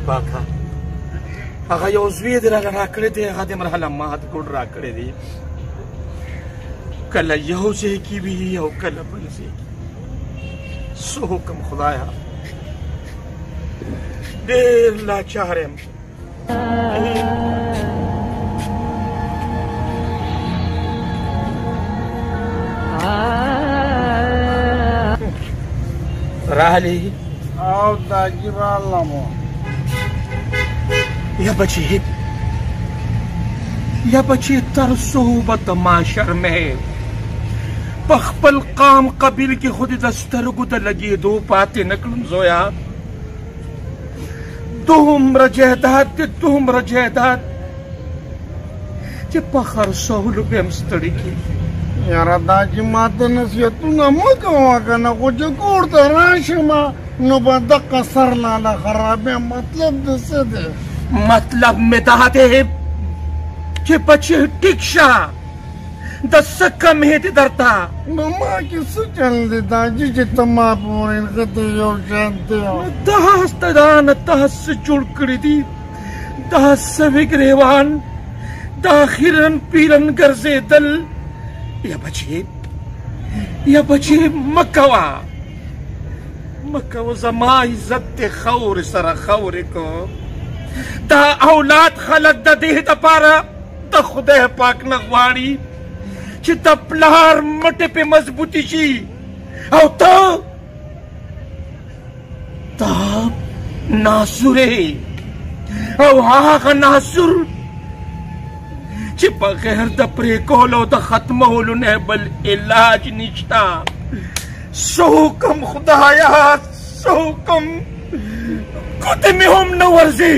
پاکه هغه یو زوی دې راله راکړی دی هغه دې مرحله مات ګوډ راکړی دی کله یو ځای کې وي او کله بل ځای کې څه حکم خدایه ډېر لاچار یم راغلی او داجی رالمو یا بچی تر صحبت ما شرمه په خپل قام قبیل کې خود د سترګو د لګېدو پاتې نه کړم زویا دومره جایداد چې په خرڅولو به هم ستړي کېږي یاره داجی ما ته نصیحتونه مه کوه که نه خو چې کور ته راشم نو به دقه سر لاله خرابې مطلب د څه دی مطلب مې دا دی چې بچې ټیک شه د څه کمې دي درته نو ما کې څه چل دی داجي چې ته ما پورې نښتې یو شان دی دا ستدانه تا څه جوړ کړي دي دا څه وګریوان دا خیرن پیرن ګرځېدل یا بچې مکوه زما عزت دې خاورې سره خاورې کو دا اولاد خلک د دې دپاره د خدای پاک نه غواړي چې د پلار مټې پې مضبوطې شي او ته ناسورې او هغه ناسور چې بغیر د پرېکولو د ختمولو نه بل علاج نشته څه حکم خدایه څه حکم ګوتې مې هم نه ورځي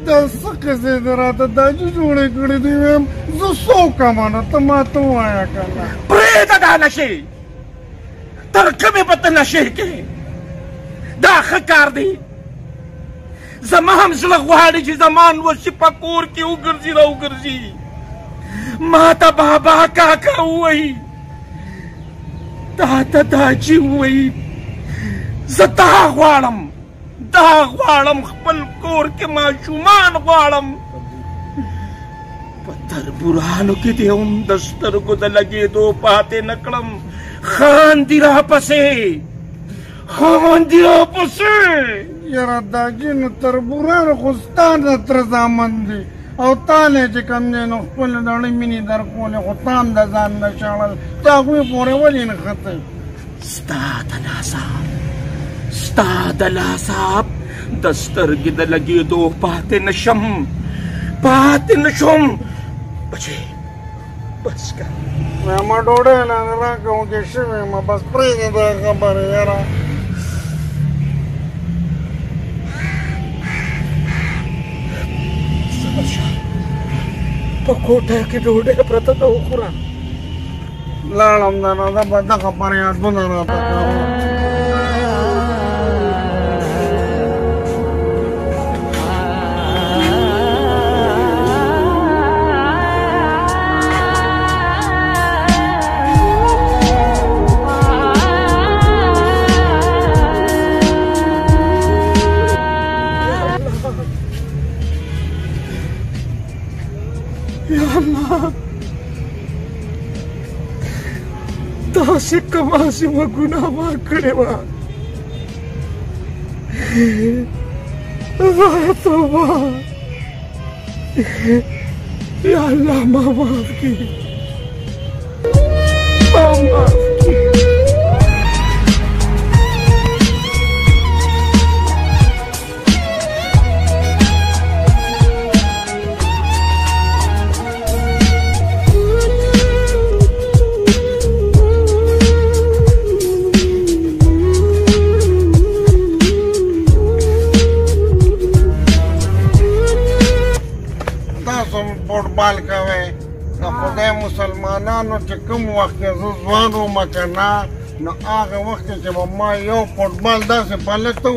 دا څه قصې دې راته داجي جوړې کړې دي ویم زه څه وکړم نو ته ما ته ووایه که نه پرېږده دا نشې تر کومې به ته نشې کوې دا ښه کار دی زما هم زړه غواړي چې زما نوسي په کور کې وګرځي راوګرځي ما ته بابا کاکا ووایي تا ته داجي ووایي زه دا غواړم خپل کور کې ماشومان غواړم په تربورانو کې دې هم د سترګو د لګېدو پاتې نه کړم خاندي راپسې یاره داجي نو تربورانو خو ستا د تره زامن دي او تا نه چې کوم دی نو خپل دړې مینې در کولې خو تا هم د ځان نه شړل ته هغوی پورې ولې نښتئ ستا د لاسه د سترګې د لګېدو پاتې نشم بچې بس که ما ډوډۍ نه راکوونکې شوې یم بس پرېږدې دا خبرې یاره په کوټه کې ډوډۍ پرته ده وخوره لاړم دا نو دا به دغه فریادونه راته کوه داسې کومه ګناه ما کړې وه توبه یا الله ما معاف کړي فوټبال کوئ د خدای مسلمانانو چې کوم وخت کې زه ځوان وم که نه نو هغه وخت چې به ما یو فوټبال داسې پلکته و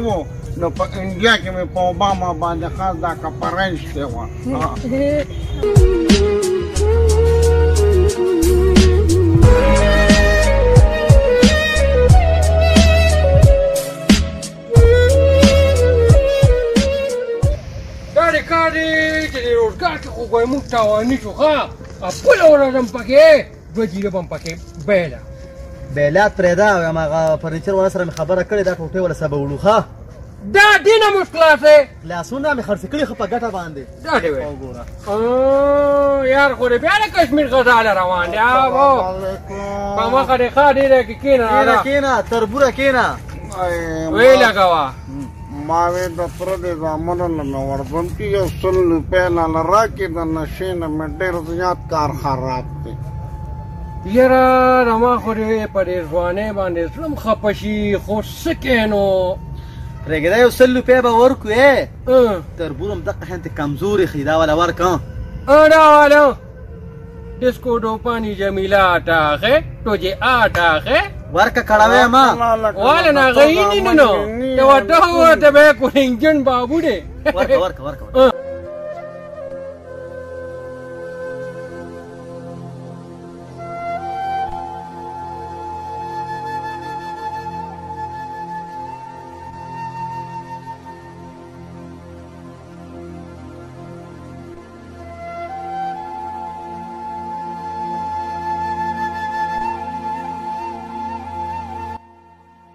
نو په انډیا کې مې په اوباما باندې خاص دا کپره ایښتې وه مازدیګر کې خو ګوی موږ تاواني شو ښه خپله ورځ هم پکې دوه جیره به هم پکې بیله بیلات پرېږده او هماغه فرنیچر والا سره مې خبره کړې دا ټوټې والا سبه وړو ښه دا دینه موږ خلاصې لاسونه مې خرڅ کړي ښه په ګټه باندې دا دې وایي یار خو دې بیا د کشمیر غزاله روان دی په مخه دې ښه ډېره کې کښېنه کښېنه تربوره کښېنه ویې لګوه ما وې د تره د زامنو نه مې ورځم چې یو 100 روپۍ لاله راکړي د نشې نه مې ډېر زیات کار خراب دی یاره رما خو دې په دې ځوانۍ باندې زړه م خفه شي خو څه کې نو پرېږده یو 100 روپۍ به ورکړو تربور هم دقه شانتې کمزورې ښي دا والا ورکړه دا والا डिस्को डोपानी जमीला आटा है तुझे आटा है ورکه کړاوې ما والا نه غوینې نو ته ورته ورته به کو انجن بابو دې ورکه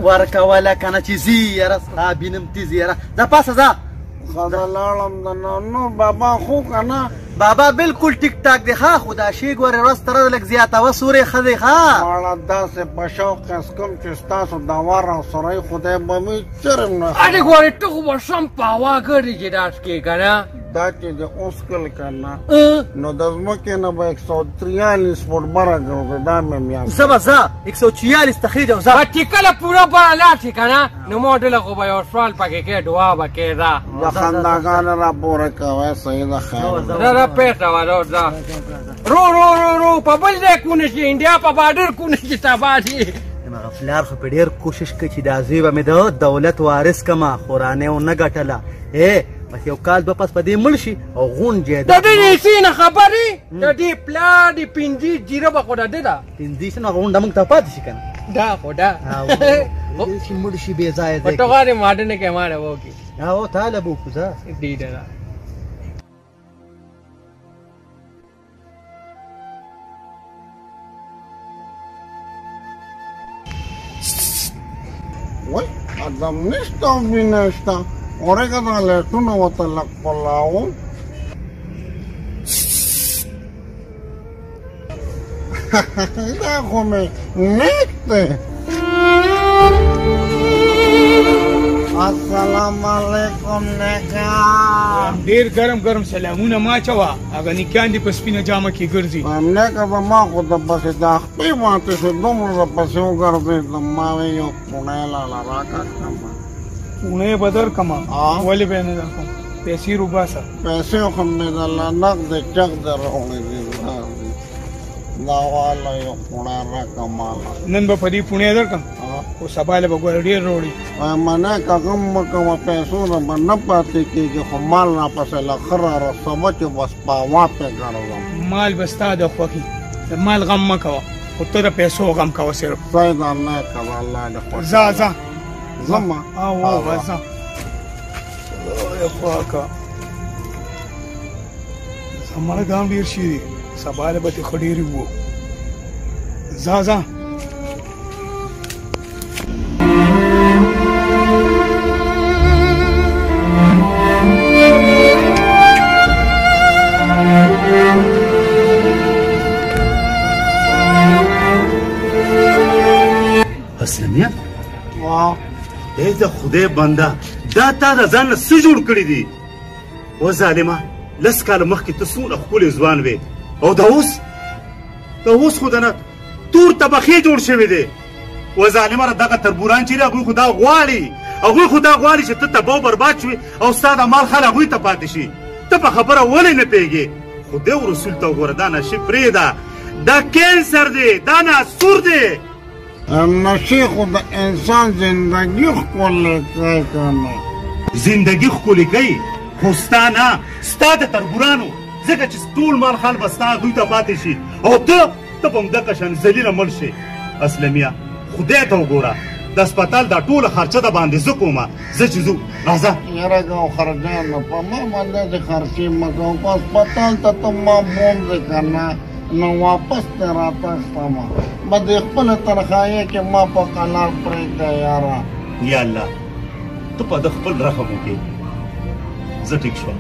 ورکوله کنه چې ځي یاره ستا بینم تیزي یاره ځه پاسه ځه خدا لاړم د نو بابا خو که نه بابا بالکل ټیک ټاک دی ښه خو دا شی ګورې ورځ تر ورځې لږ زیاتوه سورې ښه دی ښه ماړه داسې په شوق قیس کوم چې ستاسو د ور او سرۍ خدای به مې چرم نه اړې ګورې ته خو به سم په هوا ګرځې چې داس کې که نه دا چې د اوس کل که نه نو د ځمکې نه به 143 فوټ بره ګرځو دا مې م یاد زه به ځه 146 تخریج او ځه چې کله پوره بره لاړ شي که نه نو ما ډله خو به یو سوال پکې کې دعا به کېده د خنداګانې را پوره کوی صحیح ده خیر پیسه والا رو په بل ځای کونه شي انډیا په بارډر کونه شي تباه شي هماغه پلار خو په ډېر کوشش کوي چې دا زوی به مې د دولت وارث کړمه خورانۍ ونه ګټله بس یو کال دوه پس په دې مړ شي او غون جایداد د دې نېسې نه خبرې د دې پلار د 50 جیره به خو د ده ده 50 نو غونډه موږ ته پاتې شي که نه دا خو ده چې مړ شي بې ځایه په ټغارې ماډنې کې ماړه وکړي او تاله به وکړو ځه ډېره ده وای ادم نشته او مینه شته اورېږه دا لایټونه ورته لږ پلاوم دا خو مې نیک دی السلام علیکم نیکا ډېر ګرم سلامونه ما چوه هغه نیکان دې په سپینه جامه کې ګرځي نیکه زما خو د پسې دا خپې ماتې شو دومره د پسې وګرځېدم ما وې یو پوڼۍ لاله راکړه کړمه پوڼۍ به درکړمه ولې به یې نه درکړم پیسې روباسه پیسې خو مې درله نغدې چک دې راوړې دي دا واله یو پوڼۍ راکړه ماله نن به په دې پوڼۍ درکړم خو سبا له به ګوره ډېر راوړي منه که غم مه کوه پیسو نه به نه پاتې کېږي خو مال راپسې له ښه را رسوه چې بس په هوا پې ګرځم مال به ستا د خوښي د مال غم مه کوه خو ته د پیسو غم کوه صرف صحیح ده نه کوه الله دې خوښ ځه ځمه ځه خدای خواکه زما ګام ډېر شي دي سبا له به تې ښه ډېرې وو ځه اسلمیه ای د خدای بنده دا تا د ځان نه څه جوړ کړي دي و ظالمه لس کاله مخکې ته څومره ښکلی ځوان وې او دا اوس خو دنه تور طبقې جوړ شوی دی و ظالمه دغه تربوران چې دي هغوی خو دا غواړي چې ته تباه و برباد شوې او ستا د مال خل هغوی ته پاتې شي ته په خبره ولې نه پوهېږې خدای او رسول ته وګوره دا نشي پرېږده دا کینسر دی دا ناسور دی نشي خو د انسان زندگی ښکلی کوي که نه زندگی ښکلی کوي خو ستا نه ستا د تربورانو ځکه چې ټول مال خال به ستا هغوی ته پاتې شي او ته به همدغه شان ذلیله مړ شې اسلمیه خدای ته وګوره د هسپتال دا ټوله خرچه د باندې زه کومه زه چې ځو راځه یاره ګو خرجانو په ما باندې دې خرچې مه کوه په هسپتال ته ته ما بوځې که نه نو واپس ته راتښتمه به دې خپله تنخواهۍ کې ما په قنار پرېږده یاره یا الله ته په د خپل رحم وکړې زه ټیک شوم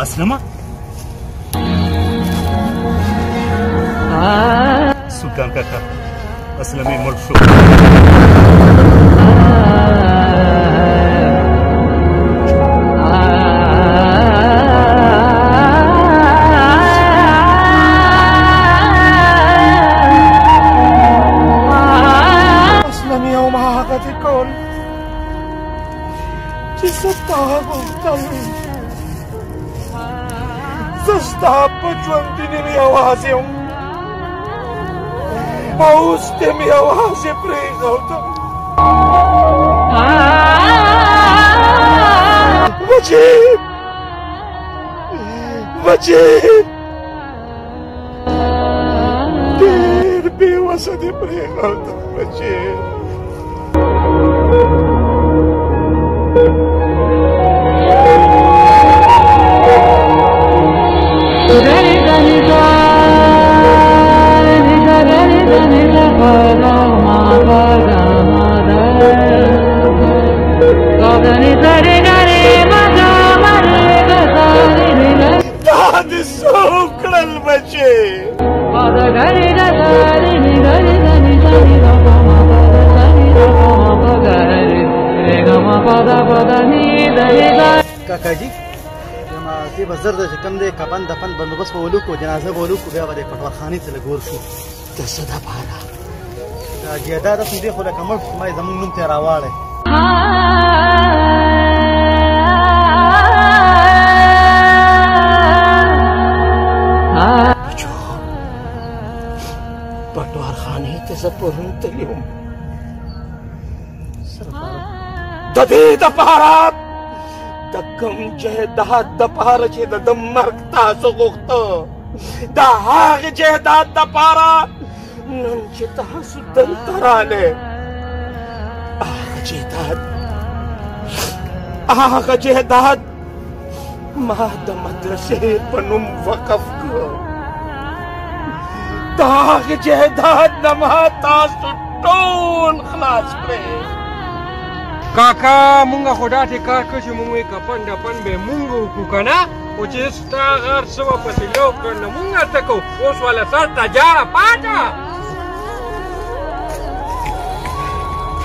اسلمه سلطان کاکا اسلمه مړ شو اسلمه او ما هغه دې کول چې زه تا غوښتل زه ستا په ژوندوني مې یوازې وم او اوس دې مې یوازې پرېښودم بچې ډېر بېوسه دې پرېښودم بچې دادی سوکړل بچې کاکا جی دې به زر ده چې کوم دی کفن دفن بندوبست به ولوکو جنازه به ولوکو بیا به د پټوارخانې ته لګور شو د څه دپاره دا جیداد هم دی خو لکه مړ شو ما یې زموږ نوم ته یې راواړی بچو پټوارخانې ته زه پرون تللی وم د دې دپاره د کوم جهداد دپاره چې د ده مرګ تاسو غوښته د هغې جهداد دپاره نن چې تاسو دلته رالی هغه جهداد ما د مدرسې په نوم وقف کړ د هغې جهداد نه ما تاسو ټول خلاص کړئ کاکا مونږه خو داسې کار کړ چې مونږ یې کفن دفن به مونږ وکړو که نه خو چې ستا هر څه به پسې لو کړ نو مونږ څه کوو اوس والا سر ته جاره پاته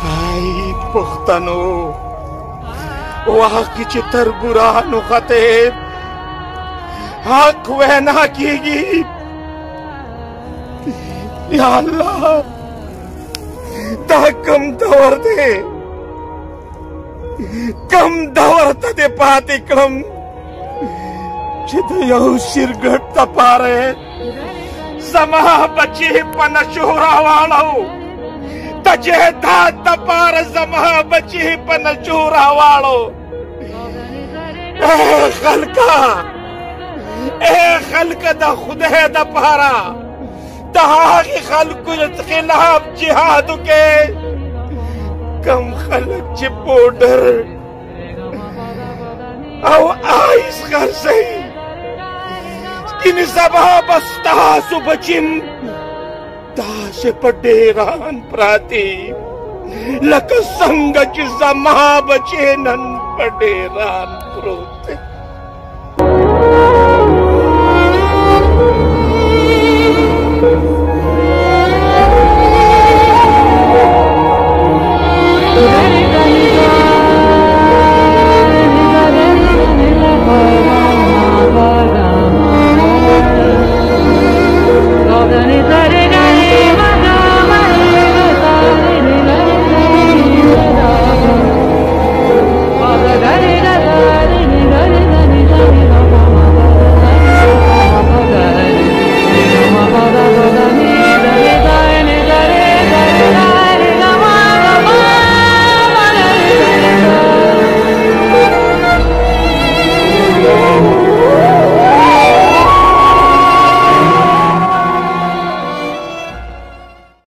ای پښتنو واقع چې تر ګرانو خطر حق وینا کیږي یا الله دا کم دور دی کم دور ته دې پاتې کړم چې د یو سرګټ دپاره زما بچې په نشو راواړو د جهداد دپاره زما بچې په نشو راواړو خلکه د خدای دپاره د هغې خلکو خلاف جهاد وکړئ کم خلک چې پوډر او آیس خرڅوي کینې سبا به ستاسو بچیم داسې په ډېران پراته لکه څنګه چې زما بچې نن په ډېران پروت